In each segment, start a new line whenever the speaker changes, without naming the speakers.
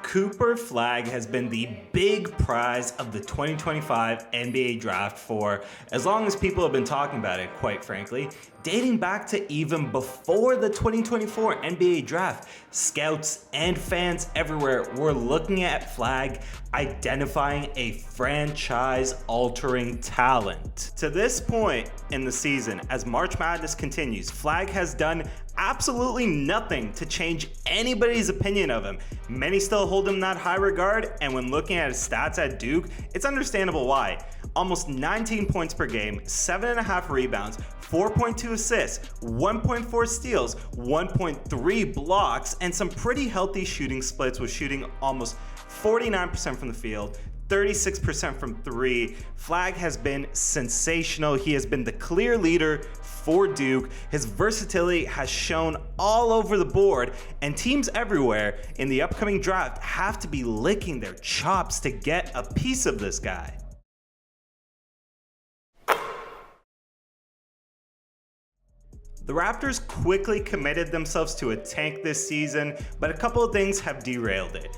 Cooper Flag has been the big prize of the 2025 NBA draft for as long as people have been talking about it, quite frankly. Dating back to even before the 2024 NBA draft, scouts and fans everywhere were looking at Flag, identifying a franchise-altering talent. To this point in the season, as March Madness continues, Flag has done absolutely nothing to change anybody's opinion of him. Many still hold him that high regard, and when looking at his stats at Duke, it's understandable why. Almost 19 points per game, 7.5 rebounds, 4.2 assists, 1.4 steals, 1.3 blocks, and some pretty healthy shooting splits with shooting almost 49% from the field, 36% from three. Flag has been sensational. He has been the clear leader for Duke. His versatility has shown all over the board, and teams everywhere in the upcoming draft have to be licking their chops to get a piece of this guy. The Raptors quickly committed themselves to a tank this season, but a couple of things have derailed it.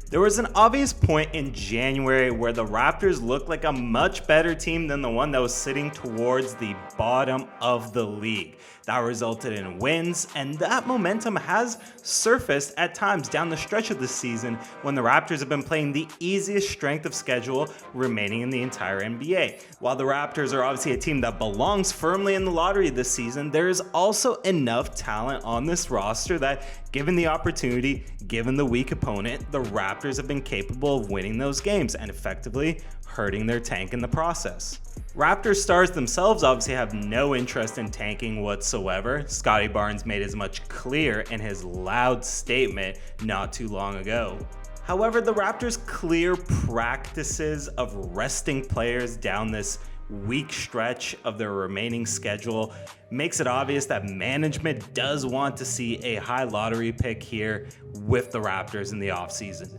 There was an obvious point in January where the Raptors looked like a much better team than the one that was sitting towards the bottom of the league. That resulted in wins, and that momentum has surfaced at times down the stretch of the season when the Raptors have been playing the easiest strength of schedule remaining in the entire NBA. While the Raptors are obviously a team that belongs firmly in the lottery this season, there is also enough talent on this roster that, given the opportunity, given the weak opponent, the Raptors have been capable of winning those games and effectively hurting their tank in the process. Raptors stars themselves obviously have no interest in tanking whatsoever. Scotty Barnes made as much clear in his loud statement not too long ago. However, the Raptors' clear practices of resting players down this weak stretch of their remaining schedule makes it obvious that management does want to see a high lottery pick here with the Raptors in the offseason.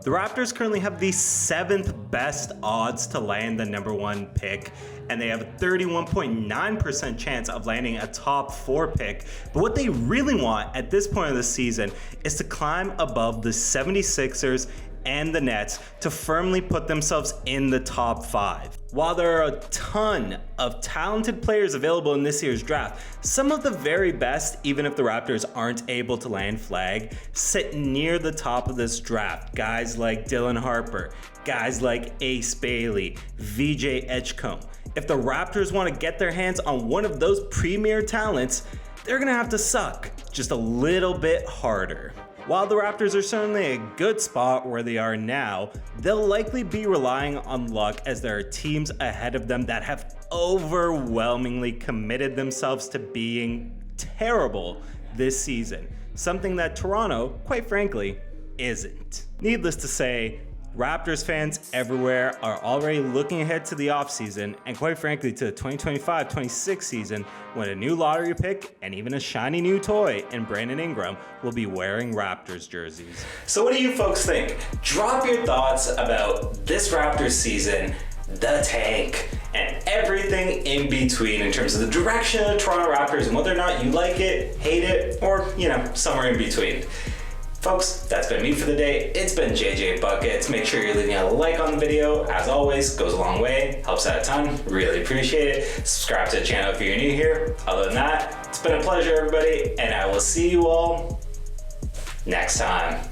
The Raptors currently have the 7th best odds to land the #1 pick, and they have a 31.9% chance of landing a top 4 pick. But what they really want at this point of the season is to climb above the 76ers and the Nets to firmly put themselves in the top 5. While there are a ton of talented players available in this year's draft, some of the very best, even if the Raptors aren't able to land Flag, sit near the top of this draft. Guys like Dylan Harper, guys like Ace Bailey, VJ Edgecombe. If the Raptors want to get their hands on one of those premier talents, they're gonna have to suck just a little bit harder. While the Raptors are certainly a good spot where they are now, they'll likely be relying on luck as there are teams ahead of them that have overwhelmingly committed themselves to being terrible this season, something that Toronto, quite frankly, isn't. Needless to say, Raptors fans everywhere are already looking ahead to the offseason and quite frankly to the 2025-26 season when a new lottery pick and even a shiny new toy in Brandon Ingram will be wearing Raptors jerseys. So what do you folks think? Drop your thoughts about this Raptors season, the tank, and everything in between in terms of the direction of the Toronto Raptors and whether or not you like it, hate it, or, somewhere in between. Folks, that's been me for the day. It's been JJ Buckets. Make sure you're leaving a like on the video. As always, goes a long way, helps out a ton. Really appreciate it. Subscribe to the channel if you're new here. Other than that, it's been a pleasure, everybody, and I will see you all next time.